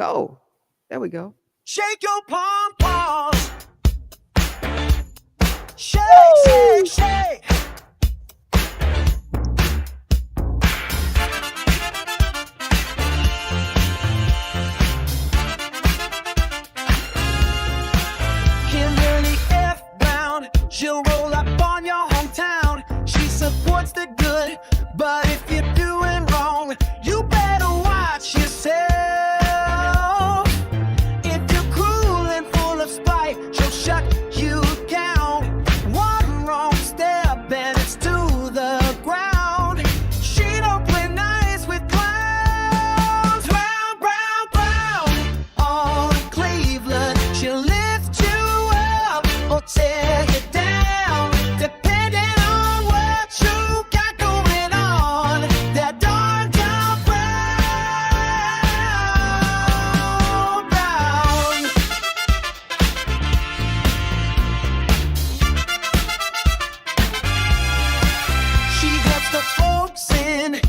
Go. There we go. Shake your pom poms. Shake, Woo! shake, shake. Kimberly F. Brown, she'll roll up on your hometown. She supports the good, but if you're doing wrong, you better watch yourself. If you're cruel and full of spite, she'll shut you down. One wrong step and it's to the ground. She don't play nice with clowns. Round, round, round on Cleveland, she'll lift you up or tear you down, depending on what you got going on. That darn John Brown. She helps the folks in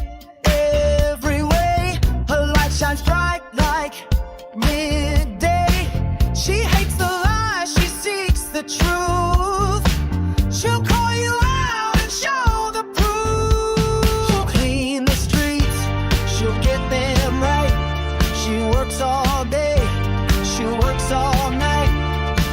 every way. Her light shines bright like midday. She hates the lies, she seeks the truth. She'll call you out and show the proof. She'll clean the streets, she'll get them right. She works all day, she works all night.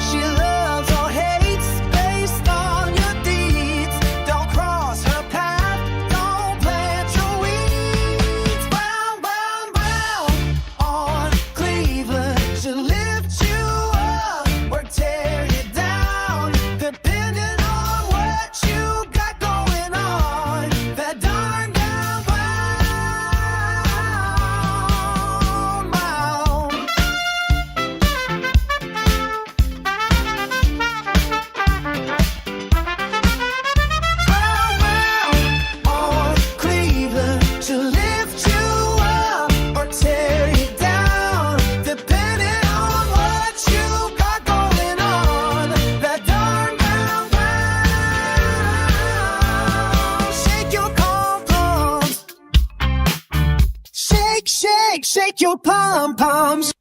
She loves or hates based on your deeds. Don't cross her path, don't plant your weeds. Brown, brown, brown on Cleveland, she'll lift you up or tear you down, depending on what you got going on. That darn down Brown. Brown, on Cleveland, she'll lift you up or tear you down, depending on what you got going on. That darn Brown. Shake your pom-poms. Shake, shake, shake your pom-poms.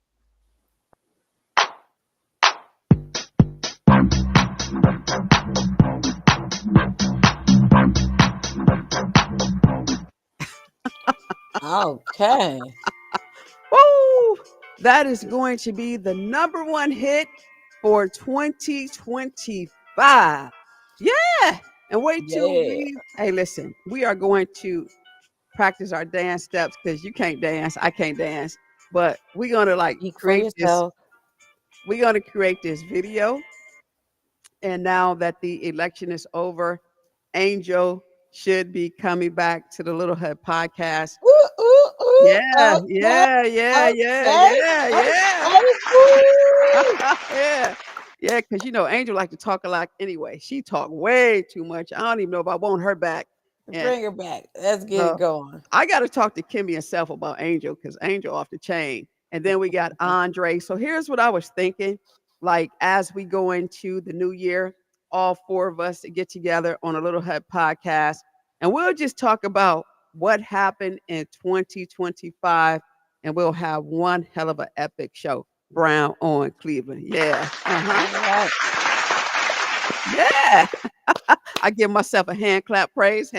Okay. Woo! That is going to be the number one hit for 2025. Yeah. And wait till Yeah. hey, listen, we are going to practice our dance steps because you can't dance. I can't dance. But we're going to like Speak for create this. yourself. We're going to create this video. And now that the election is over, Angel should be coming back to the Little Hut podcast. Ooh, ooh, ooh. Yeah, Okay. yeah, yeah, yeah, Okay. yeah, yeah. Okay. Yeah. Yeah, because Angel like to talk a lot anyway. She talk way too much. I don't even know if I want her back. And Bring her back. Let's get no, it going. I got to talk to Kimmy and Self about Angel because Angel off the chain. And then we got Andre. So here's what I was thinking. Like as we go into the new year, all four of us to get together on a Little Hut podcast. And we'll just talk about what happened in 2025. And we'll have one hell of an epic show. Brown on Cleveland. Yeah. All right. Yeah. I give myself a hand clap praise.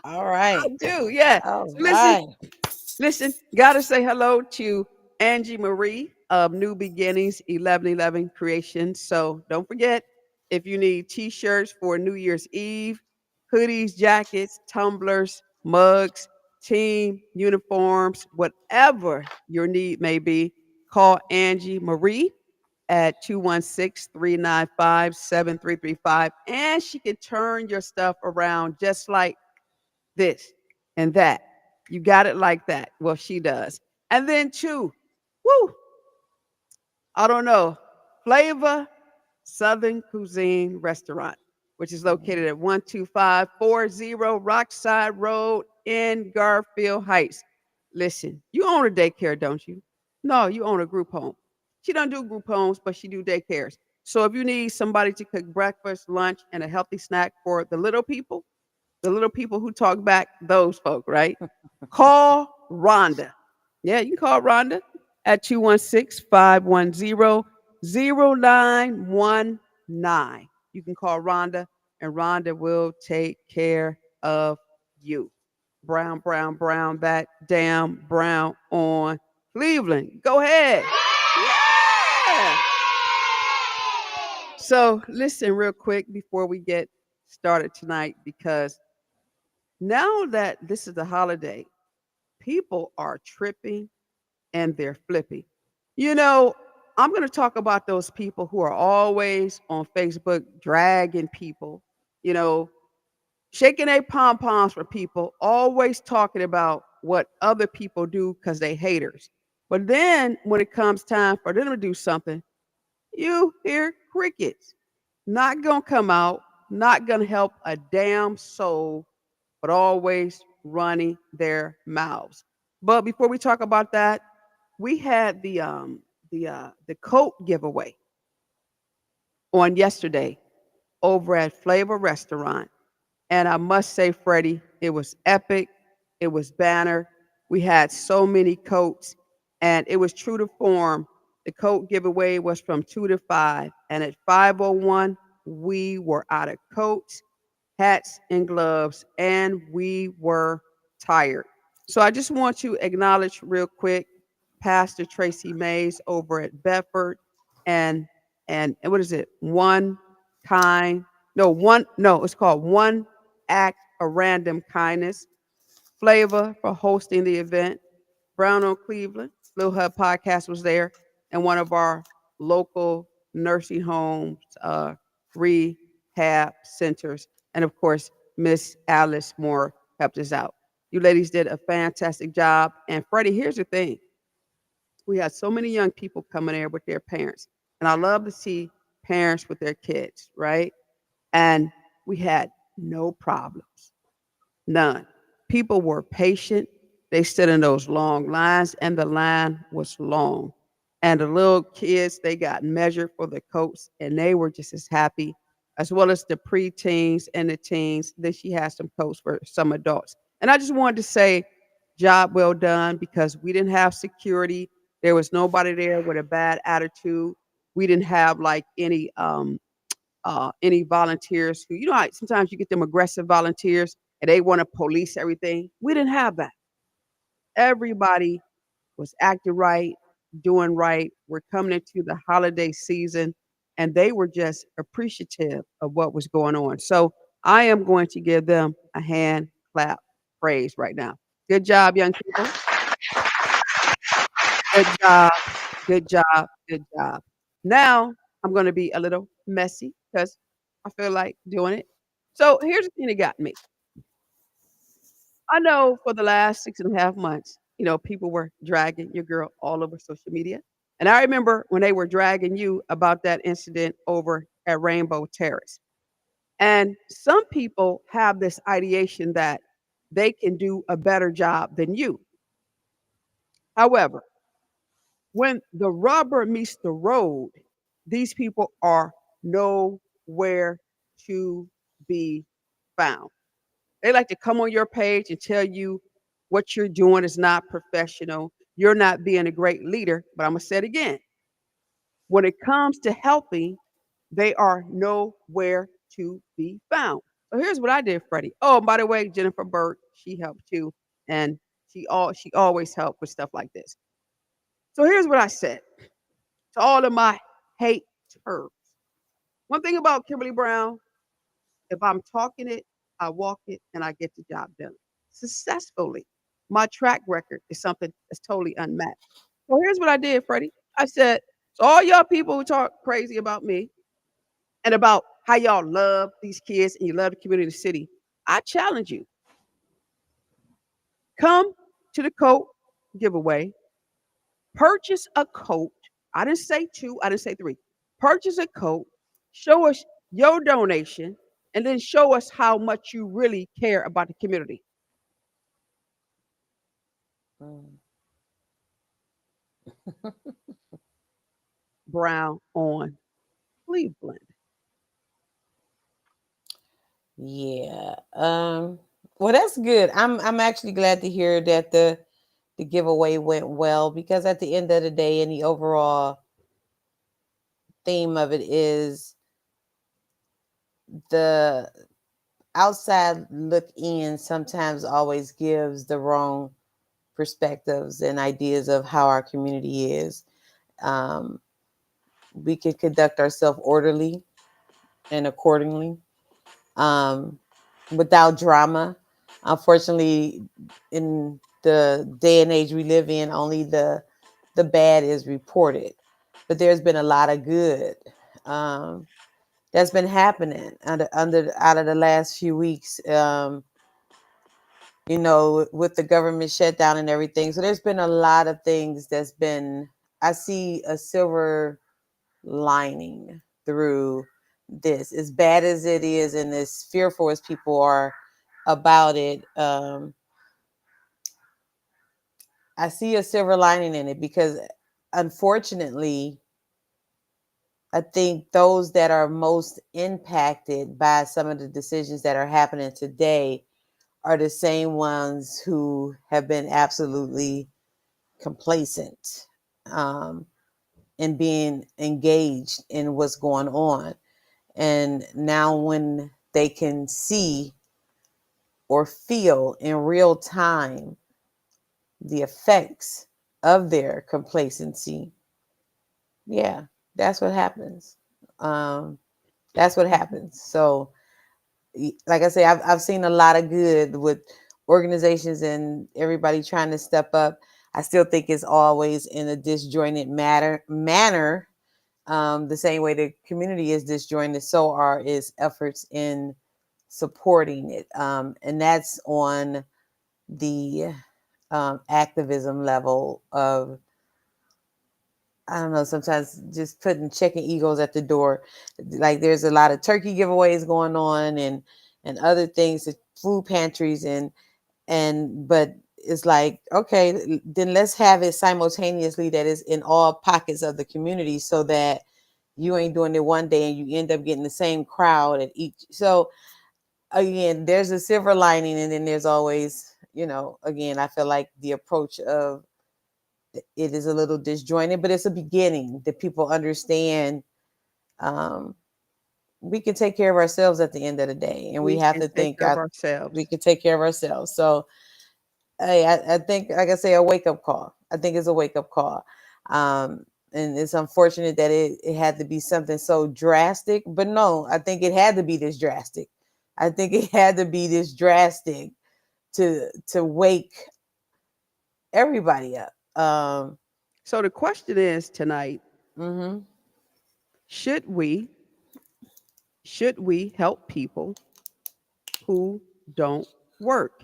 All right. I do. Yeah. All So right. listen, gotta say hello to Angie Marie of New Beginnings 1111 Creations. So don't forget, if you need t-shirts for New Year's Eve, hoodies, jackets, tumblers, mugs, team uniforms, whatever your need may be, call Angie Marie at 216-395-7335. And she can turn your stuff around just like this and that. You got it like that. Well, she does. And then two, I don't know, Flavor Southern Cuisine Restaurant, which is located at 12540 Rockside Road in Garfield Heights. Listen, you own a daycare, don't you? No, you own a group home. She don't do group homes, but she do daycares. So if you need somebody to cook breakfast, lunch, and a healthy snack for the little people who talk back, those folk, right? Call Rhonda Yeah, you can call Rhonda at 216-510-0919. You can call Rhonda, and Rhonda will take care of you. Brown, brown, brown, that damn brown on Cleveland. Go ahead. Yeah. So, listen real quick before we get started tonight, because now that this is the holiday, people are tripping and they're flipping. You know, I'm going to talk about those people who are always on Facebook dragging people, you know, shaking their pom poms for people, always talking about what other people do because they haters. But then when it comes time for them to do something, you hear crickets. Not going to come out, not going to help a damn soul, but always running their mouths. But before we talk about that, we had the coat giveaway on yesterday over at Flavor Restaurant. And I must say, Freddie, it was epic. It was banner. We had so many coats, and it was true to form. The coat giveaway was from 2 to 5. And at 5:01, we were out of coats, hats, and gloves, and we were tired. So I just want to acknowledge real quick Pastor Tracy Mays over at Bedford and and what is it? One kind no one no it's called One Act of Random Kindness. Flavor for hosting the event. Brown on Cleveland, Little Hub Podcast was there, and one of our local nursing homes, rehab centers, and of course, Miss Alice Moore helped us out. You ladies did a fantastic job. And Freddie, here's the thing: we had so many young people coming there with their parents, and I love to see parents with their kids, right? And we had no problems. None. People were patient. They stood in those long lines, and the line was long. And the little kids, they got measured for the coats, and they were just as happy, as well as the preteens and the teens. Then she had some coats for some adults. And I just wanted to say, job well done, because we didn't have security. There was nobody there with a bad attitude. We didn't have like any volunteers who, you know, how sometimes you get them aggressive volunteers and they want to police everything. We didn't have that. Everybody was acting right, doing right. We're coming into the holiday season, and they were just appreciative of what was going on. So I am going to give them a hand clap praise right now. Good job, young people. Good job. Good job. Good job. Now I'm going to be a little messy because I feel like doing it. So here's the thing that got me. I know for the last 6.5 months, people were dragging your girl all over social media. And I remember when they were dragging you about that incident over at Rainbow Terrace. And some people have this ideation that they can do a better job than you. However, when the rubber meets the road, these people are nowhere to be found. They like to come on your page and tell you what you're doing is not professional. You're not being a great leader. But I'm going to say it again. When it comes to helping, they are nowhere to be found. So here's what I did, Freddie. Oh, by the way, Jennifer Burke, she helped too. And she always helped with stuff like this. So here's what I said to all of my haters. One thing about Kimberly Brown, if I'm talking it, I walk it, and I get the job done successfully. My track record is something that's totally unmatched. So here's what I did, Freddie. I said, so all y'all people who talk crazy about me and about how y'all love these kids and you love the community of the city, I challenge you. Come to the coat giveaway, purchase a coat. I didn't say two, I didn't say three. Purchase a coat, show us your donation, and then show us how much you really care about the community. Mm. Brown on Cleveland. Yeah. Well, that's good. I'm actually glad to hear that the the giveaway went well, because at the end of the day, and the overall theme of it is the outside look in sometimes always gives the wrong perspectives and ideas of how our community is. Um, we can conduct ourselves orderly and accordingly, um, without drama. Unfortunately, in the day and age we live in, only the bad is reported, but there's been a lot of good, um, that's been happening under out of the last few weeks. With the government shutdown and everything. So there's been a lot of things that's been. I see a silver lining through this, as bad as it is and as fearful as people are about it. I see a silver lining in it, because unfortunately, I think those that are most impacted by some of the decisions that are happening today are the same ones who have been absolutely complacent, um, and being engaged in what's going on. And now, when they can see or feel in real time the effects of their complacency, yeah, that's what happens. Um, that's what happens. So, like I say, I've seen a lot of good with organizations and everybody trying to step up. I still think it's always in a disjointed manner. The same way the community is disjointed, so are its efforts in supporting it. And that's on the activism level of, I don't know, sometimes just putting checking egos at the door. Like, there's a lot of turkey giveaways going on, and other things, food pantries, and but it's like, okay, then let's have it simultaneously that is in all pockets of the community, so that you ain't doing it one day and you end up getting the same crowd at each. So again, there's a silver lining, and then there's always, again, I feel like the approach of it is a little disjointed, but it's a beginning that people understand. um, we can take care of ourselves at the end of the day, and we We have can to take think care of we ourselves. can take care of ourselves. So, hey, I think, like I say, a wake up call. I think it's a wake up call. Um, and it's unfortunate that it had to be something so drastic, but no, I think it had to be this drastic. I think it had to be this drastic to wake everybody up. So the question is tonight, Mhm. should we should we help people who don't work?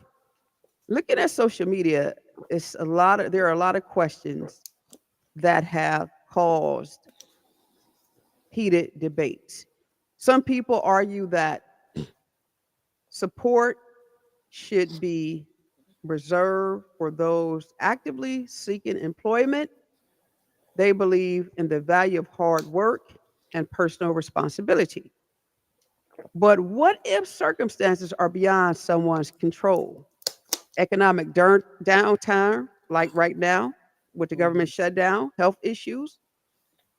Looking at social media, there are a lot of questions that have caused heated debates. Some people argue that support should be reserved for those actively seeking employment. They believe in the value of hard work and personal responsibility. But what if circumstances are beyond someone's control? Economic downtime, like right now with the government Mhm. shutdown, health issues,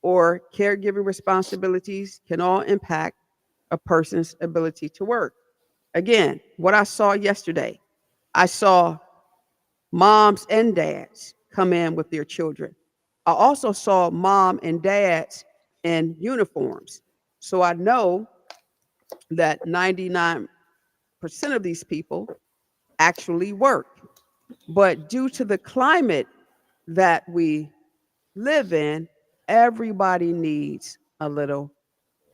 or caregiving responsibilities can all impact a person's ability to work. Again, what I saw yesterday, I saw moms and dads come in with their children. I also saw mom and dads in uniforms. So I know that 99% of these people actually work. But due to the climate that we live in, everybody needs a little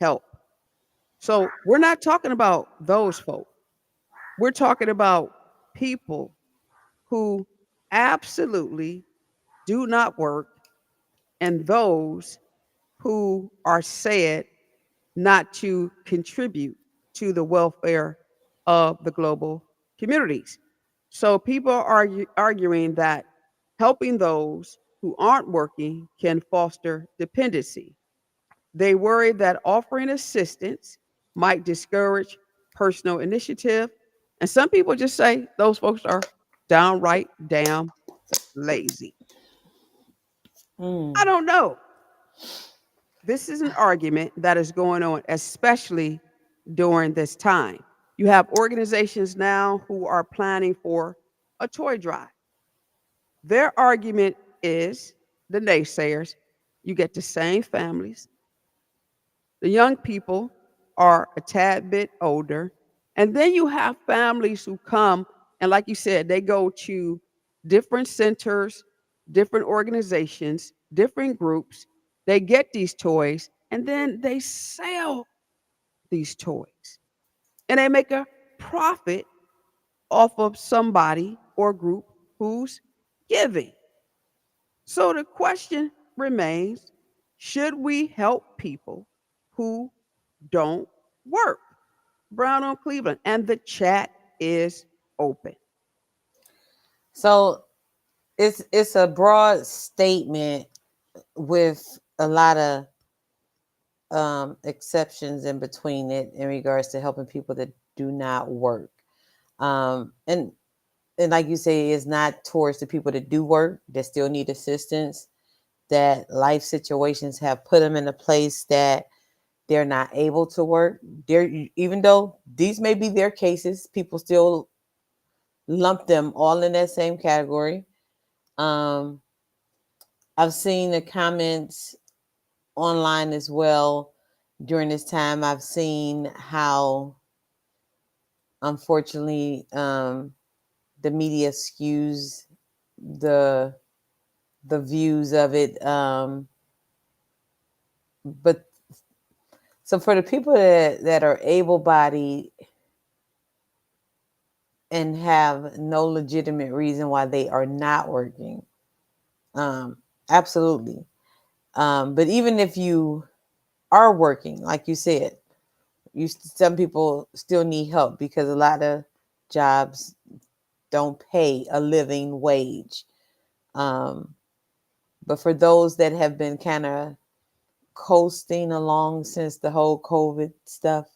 help. So we're not talking about those folk. We're talking about people who absolutely do not work, and those who are said not to contribute to the welfare of the global communities. So people are arguing that helping those who aren't working can foster dependency. They worry that offering assistance might discourage personal initiative. And some people just say those folks are downright damn lazy. I Mm. don't know. This is an argument that is going on, especially during this time. You have organizations now who are planning for a toy drive. Their argument is the naysayers, you get the same families, the young people are a tad bit older. And then you have families who come, and like you said, they go to different centers, different organizations, different groups. They get these toys and then they sell these toys and they make a profit off of somebody or group who's giving. So the question remains, should we help people who don't work? Brown on Cleveland. And the chat is open. So it's a broad statement with a lot of exceptions in between it in regards to helping people that do not work. Um, and and like you say, it's not towards the people that do work that still need assistance. That life situations have put them in a place that they're not able to work. They're even though these may be their cases, people still lump them all in that same category. Um, I've seen the comments online as well during this time. I've seen how, unfortunately, the media skews the the views of it. But so for the people that are able bodied and have no legitimate reason why they are not working, um, absolutely. But even if you are working, like you said, some people still need help because a lot of jobs don't pay a living wage. Um, but for those that have been kind of coasting along since the whole COVID stuff,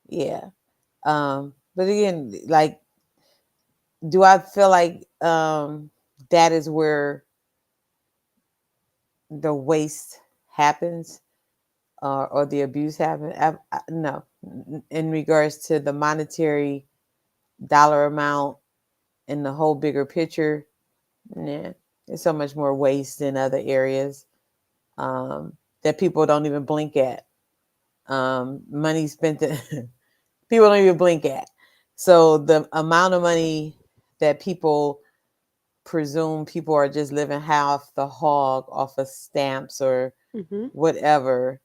yeah. But again, like, do I feel like that is where the waste happens or the abuse happens? No. In regards to the monetary dollar amount and the whole bigger picture, nah, there's so much more waste in other areas that people don't even blink at. Money spent, people don't even blink at. So the amount of money that people presume people are just living half the hog off of stamps or Mm-hmm. whatever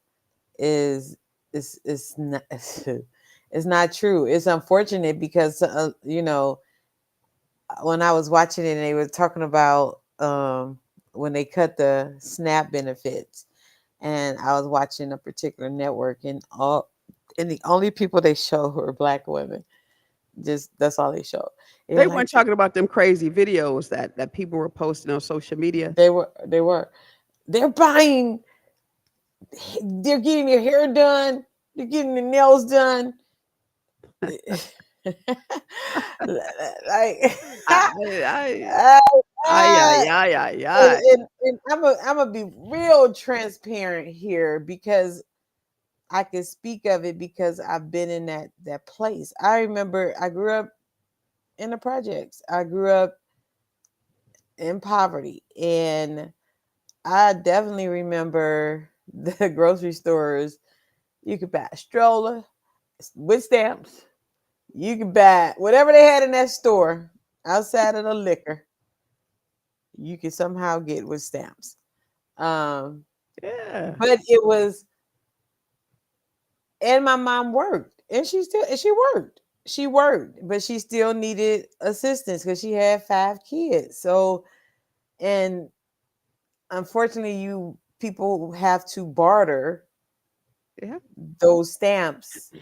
is not it's not true. It's unfortunate because when I was watching it and they were talking about when they cut the SNAP benefits, and I was watching a particular network and the only people they show were black women. Just that's all they showed. They were They like weren't talking about them crazy videos that people were posting on social media. they're buying, they're getting their hair done, they're getting their nails done. Like I, I, ah, ay, ah. ay, ay, ay, and, ay. and I'm gonna be real transparent here because I can speak of it because I've been in that place. I remember I grew up in the projects. I grew up in poverty, and I definitely remember the grocery stores. You could buy a stroller with stamps. You could buy whatever they had in that store outside of the liquor. You could somehow get with stamps. Um, Yeah. but it was, and my mom worked, and she worked. She worked, but she still needed assistance because she had 5 kids. So, and unfortunately, you people have to barter Yeah. those stamps,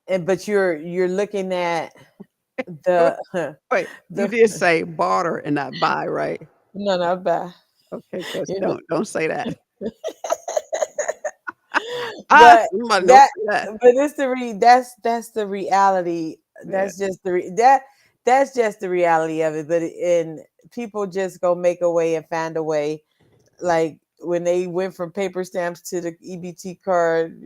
and but you're looking at Wait, the wait, you the did say barter and not buy, right? no, not bad, Okay, because you know. don't say that. But Somebody don't that say that. but it's that's the reality. Yeah. That's just the reality of it. But in people just go make a way and find a way. Like when they went from paper stamps to the EBT card,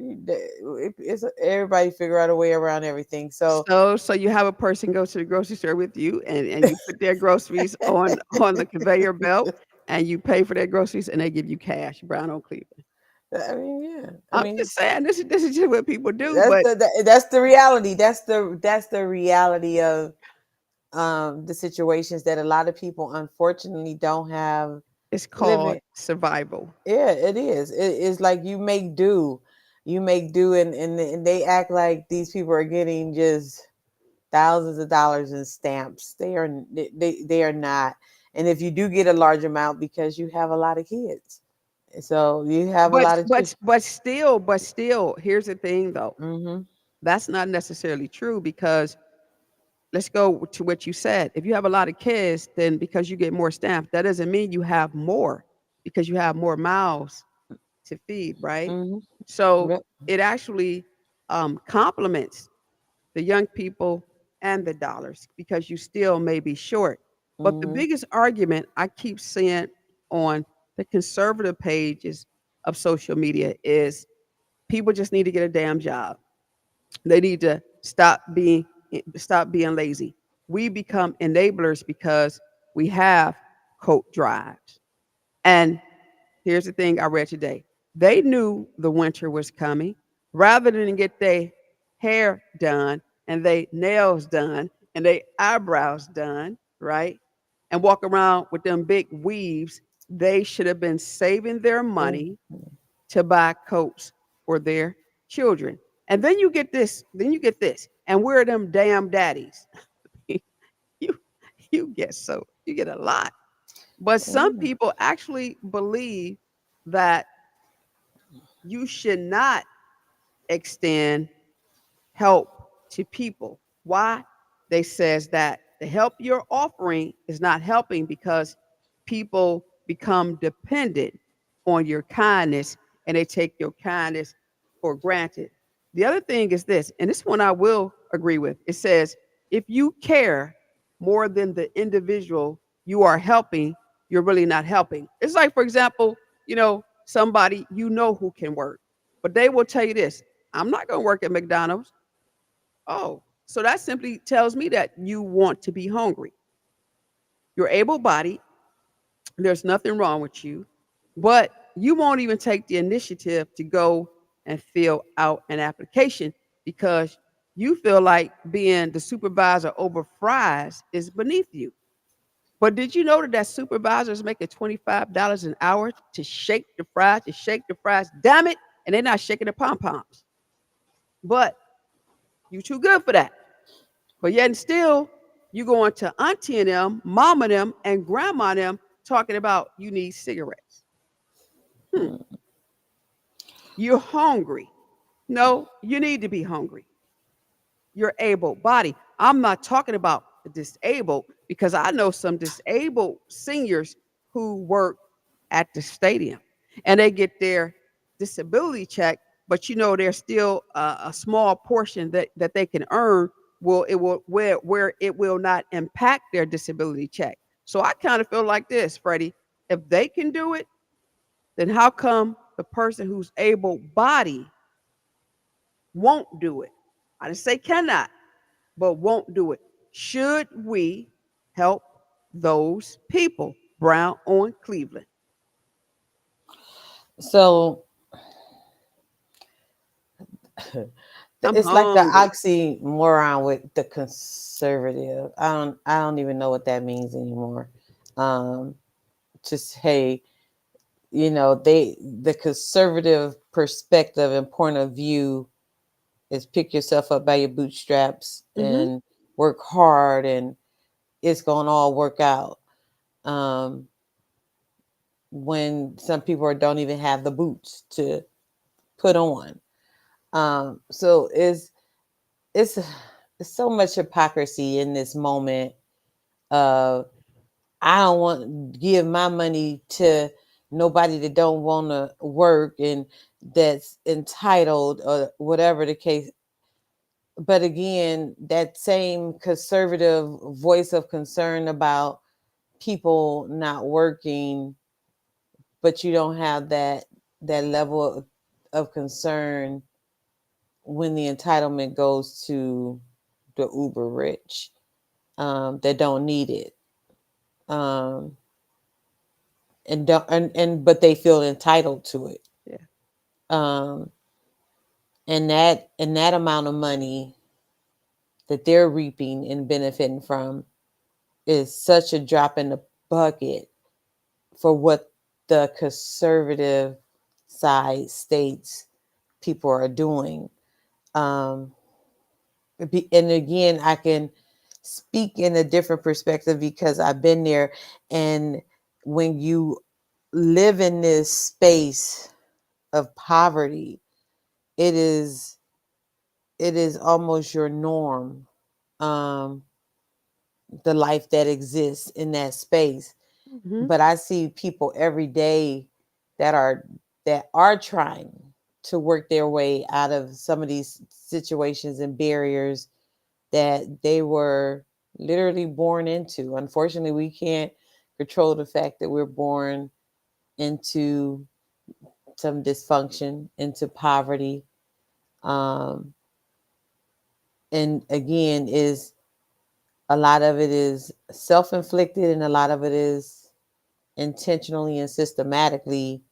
it's everybody figure out a way around everything. So So you have a person go to the grocery store with you, and you put their groceries on the conveyor belt, and you pay for their groceries, and they give you cash. Brown on Cleveland. I mean, yeah. I I'm mean, just saying this is just what people do, but that's the reality. That's the reality of the situations that a lot of people unfortunately don't have it's called living. survival. Yeah, it is. It's like you make do, and they act like these people are getting just thousands of dollars in stamps. They are not. And if you do get a large amount because you have a lot of kids, so you have a But lot of children. but still, here's the thing though. Mm-hmm. That's not necessarily true because let's go to what you said. If you have a lot of kids, then because you get more stamps, that doesn't mean you have more because you have more mouths to feed, right? Mm-hmm. So Yep. it actually complements the young people and the dollars because you still may be short. But the Mm-hmm. biggest argument I keep seeing on the conservative pages of social media is people just need to get a damn job. They need to stop being lazy. We become enablers because we have coat drives. And here's the thing I read today. They knew the winter was coming. Rather than get their hair done and they nails done and they eyebrows done, right? And walk around with them big weaves, they should have been saving their money to buy coats for their children. And then you get this, and we're them damn daddies. you you get a lot. But some Mm-hmm. people actually believe that you should not extend help to people. Why? They says that the help you're offering is not helping because people become dependent on your kindness and they take your kindness for granted. The other thing is this, and this one I will agree with. It says if you care more than the individual you are helping, you're really not helping. It's like, for example, somebody who can work, but they will tell you this: I'm not going to work at McDonald's. Oh, so that simply tells me that you want to be hungry. You're able bodied. There's nothing wrong with you, but you won't even take the initiative to go and fill out an application because you feel like being the supervisor over fries is beneath you. But did you know that supervisors making $25 an hour to shake the fries? Damn it. And they're not shaking the pom poms. But you too good for that. But yet and still, you going to auntie and them, mama and them, and grandma and them talking about you need cigarettes. Hmm. You're hungry. No, you need to be hungry. You're able body. I'm not talking about the disabled because I know some disabled seniors who work at the stadium and they get their disability check, but there's still a small portion that they can earn where it will not impact their disability check. So I kind of feel like this, Freddie. If they can do it, then how come the person who's able body won't do it? I didn't say cannot, but won't do it. Should we help those people? Brown on Cleveland. So I'm it's like the hungry. oxymoron with the conservative. I don't even know what that means anymore. Um, just hey, the conservative perspective and point of view is pick yourself up by your bootstraps Hmm. and work hard, and it's gonna all work out. Um, when some people don't even have the boots to put on. So it's it's so much hypocrisy in this moment of I don't want to give my money to nobody that don't want to work and that's entitled or whatever the case. But again, that same conservative voice of concern about people not working, but you don't have that level of concern when the entitlement goes to the uber rich, that don't need it, um, and don't and but they feel entitled to it, Yeah. um, and that amount of money that they're reaping and benefiting from is such a drop in the bucket for what the conservative side states people are doing. Um, and again, I can speak in a different perspective because I've been there. And when you live in this space of poverty, it is it is almost your norm. Um, the life that exists in that space. Hmm. But I see people every day that are that are trying to work their way out of some of these situations and barriers that they were literally born into. Unfortunately, we can't control the fact that we're born into some dysfunction, into poverty. Um, and again, is a lot of it is self-inflicted, and a lot of it is intentionally and systematically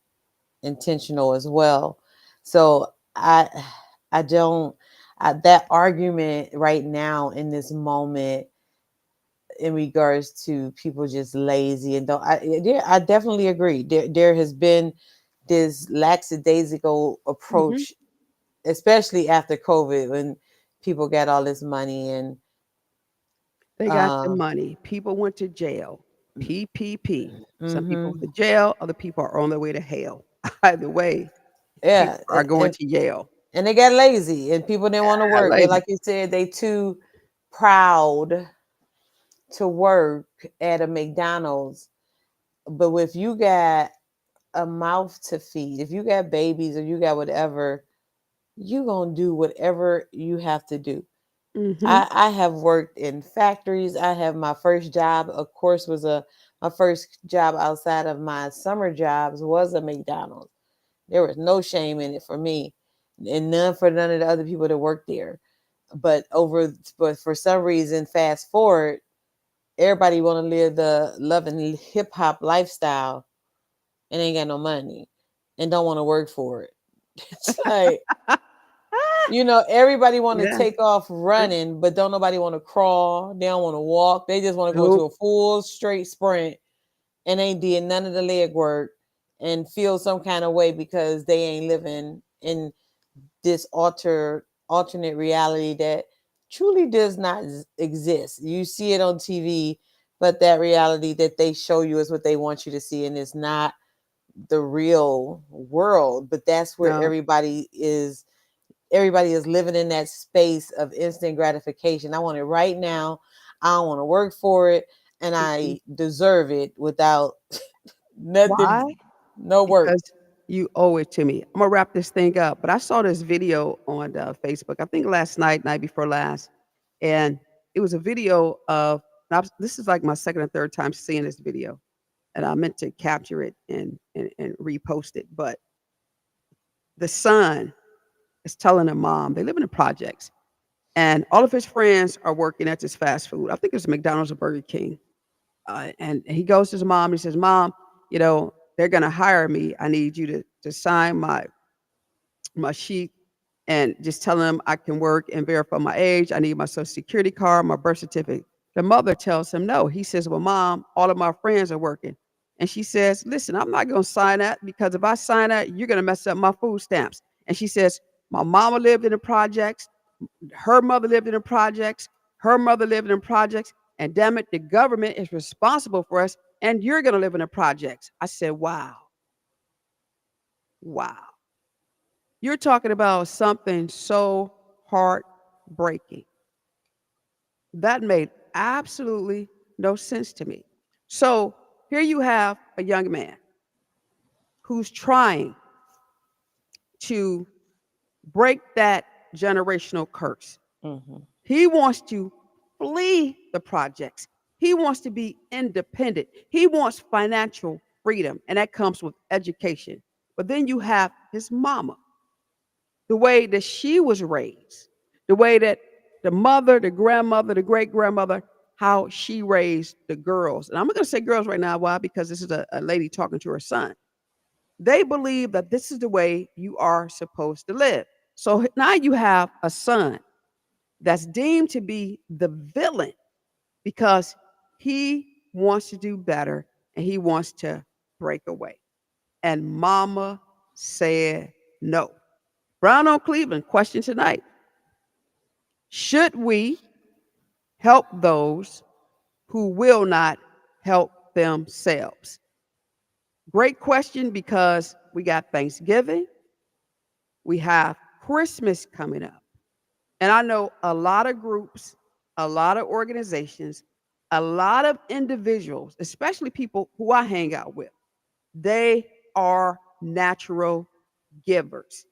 intentional as well. So I don't that argument right now in this moment in regards to people just lazy and don't I definitely agree. There has been this lackadaisical Hmm. approach, especially after COVID when people got all this money and They got the uh money. People went to jail. PPP. Some people mm-hmm. went to jail. Other people are on their way to hell. Either way, Yeah, people are going to jail. and they got lazy and people didn't want to Ah, work. They, lazy. like you said, they too proud to work at a McDonald's. But if you got a mouth to feed, if you got babies or you got whatever, you gonna do whatever you have to do. Hmm. I have worked in factories. I have my first job, of course, was a my first job outside of my summer jobs was a McDonald's. There was no shame in it for me, and none for none of the other people that worked there. But for some reason, fast forward, everybody want to live the love and hip hop lifestyle and ain't got no money and don't want to work for it. It's like, everybody want to Yeah. take off Yeah. running, but don't nobody want to crawl. They don't want to walk. They just want to go to Nope. a full straight sprint and ain't did none of the leg work and feel some kind of way because they ain't living in this alternate reality that truly does not exist. You see it on TV, but that reality that they show you is what they want you to see, and it's not the real world. But that's where No. everybody is living in that space of instant gratification. I want it right now. I don't want to work for it, and Mm-mm. I deserve it without nothing, Why? no work. Because you owe it to me. I'm gonna wrap this thing up, but I saw this video on Facebook. I think last night, night before last, and it was a video of. This is like my second or third time seeing this video, and I meant to capture it and repost it. But the son is telling the mom they live in the projects, and all of his friends are working at this fast food. I think it's McDonald's or Burger King. And he goes to his mom. And he says, "Mom, they're going to hire me. I need you to sign my sheet and just tell them I can work and verify my age. I need my social security card, my birth certificate." The mother tells him no. He says, "Well, mom, all of my friends are working." And she says, "Listen, I'm not going to sign that because if I sign that, you're going to mess up my food stamps." And she says, "My mama lived in the projects. Her mother lived in the projects. Her mother lived in the projects. And damn it, the government is responsible for us. And you're going to live in the projects." I said, "Wow, wow. You're talking about something so heartbreaking. That made absolutely no sense to me." So here you have a young man who's trying to break that generational curse. Hmm. He wants to flee the projects. He wants to be independent. He wants financial freedom, and that comes with education. But then you have his mama, the way that she was raised, the way that the mother, the grandmother, the great grandmother, how she raised the girls. And I'm going to say girls right now. Why? Because this is a lady talking to her son. They believe that this is the way you are supposed to live. So now you have a son that's deemed to be the villain because he wants to do better and he wants to break away. And mama said no. Brown on Cleveland, question tonight. Should we help those who will not help themselves? Great question, because we got Thanksgiving, we have Christmas coming up. And I know a lot of groups, a lot of organizations, a lot of individuals, especially people who I hang out with, they are natural givers.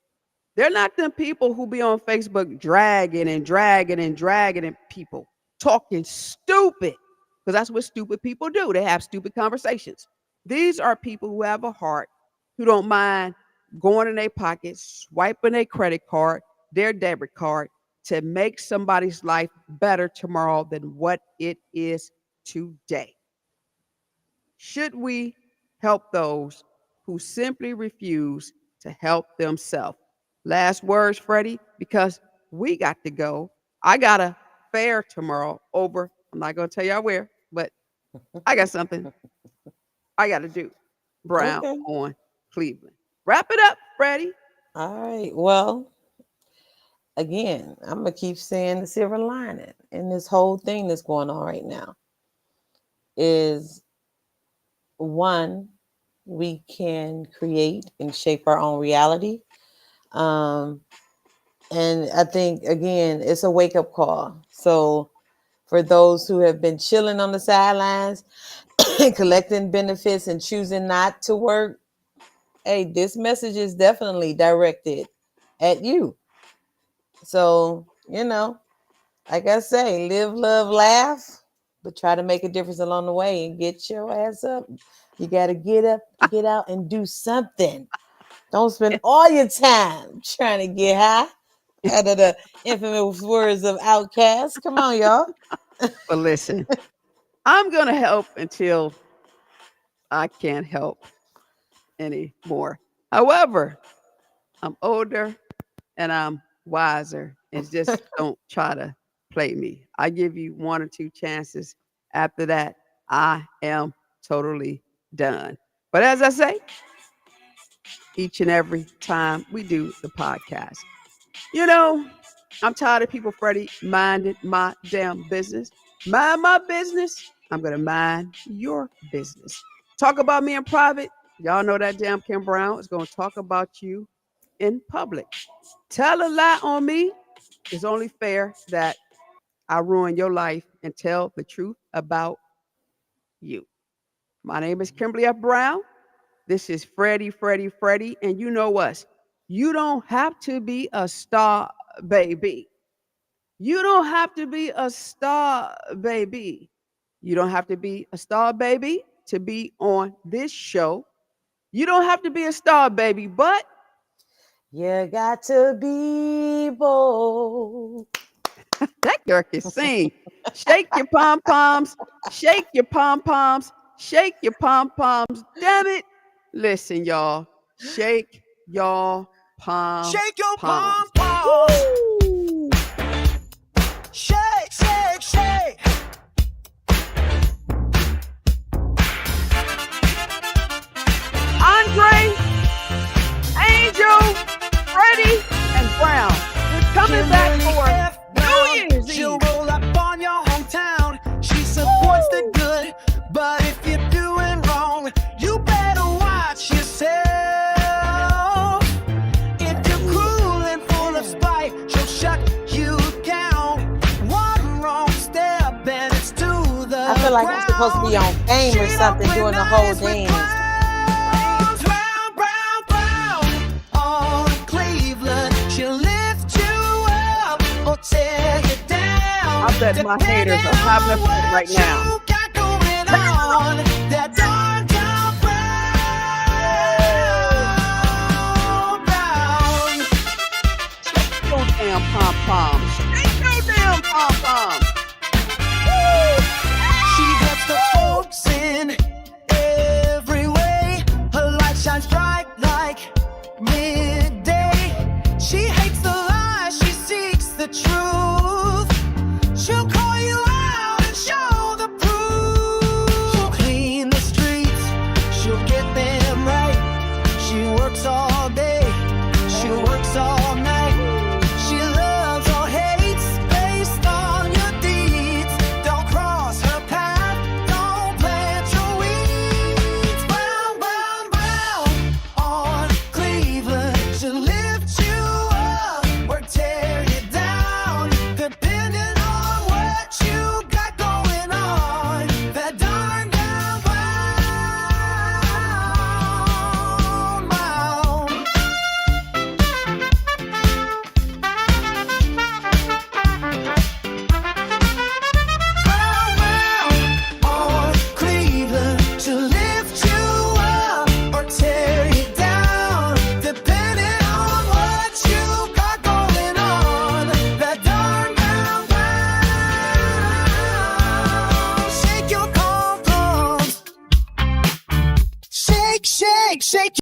They're not them people who be on Facebook dragging and dragging and dragging and people talking stupid, because that's what stupid people do. They have stupid conversations. These are people who have a heart, who don't mind going in their pockets, swiping their credit card, their debit card, to make somebody's life better tomorrow than what it is today. Should we help those who simply refuse to help themselves? Last words, Freddie, because we got to go. I got a fair tomorrow over. I'm not going to tell y'all where, but I got something I got to do. Brown on Cleveland. Wrap it up, Freddie. All right. Well, again, I'm going to keep saying the silver lining in this whole thing that's going on right now is, one, we can create and shape our own reality. And I think, again, it's a wake-up call. So for those who have been chilling on the sidelines, collecting benefits and choosing not to work, hey, this message is definitely directed at you. So, like I say, live, love, laugh, but try to make a difference along the way and get your ass up. You got to get up, get out, and do something. Don't spend all your time trying to get high. Out of the infamous words of Outkast. Come on, y'all. But listen, I'm going to help until I can't help anymore. However, I'm older and I'm wiser, and just don't try to play me. I give you one or two chances. After that, I am totally done. But as I say, each and every time we do the podcast, I'm tired of people, Freddie, minding my damn business. Mind my business. I'm going to mind your business. Talk about me in private. Y'all know that damn Kim Brown is going to talk about you in public. Tell a lie on me. It's only fair that I ruin your life and tell the truth about you. My name is Kimberly F. Brown. This is Freddie. And you know us. You don't have to be a star, baby. You don't have to be a star, baby. You don't have to be a star, baby, to be on this show. You don't have to be a star, baby, but you got to be bold. That girl can sing. Shake your pom-poms. Shake your pom-poms. Shake your pom-poms. Damn it. Listen, y'all. Shake your pom-poms. Shake your pom-poms. Shake, shake, shake. Andre, Angel, Freddie, and Brown. We're coming back for New Year's Eve. She'll roll up on your hometown. She supports the good, but if you're doing wrong, you better watch yourself. If you're cruel and full of spite, she'll shut you down. One wrong step and it's to the I feel like I'm supposed to be on fame or something doing the whole dance. I bet my haters are having a fit right now. on that darn down brown. Shake your damn pom poms. Shake your damn pom poms. She gets the folks in every way. Her light shines bright like midday. She hates the lies, she seeks the truth. She'll call you out and show the proof. She'll clean the streets, she'll get them right. She works all day, she works all night. She loves or hates based on your deeds. Don't cross her path, don't plant your weeds. Brown, brown, brown on Cleveland. She'll lift you up or tear you down, depending on what you got going on. That darn down brown, brown. Brown, brown on Cleveland. She'll lift you up or tear you down, depending on what you got going on. That darn brown, brown. Shake your pom-poms. Shake, shake, shake.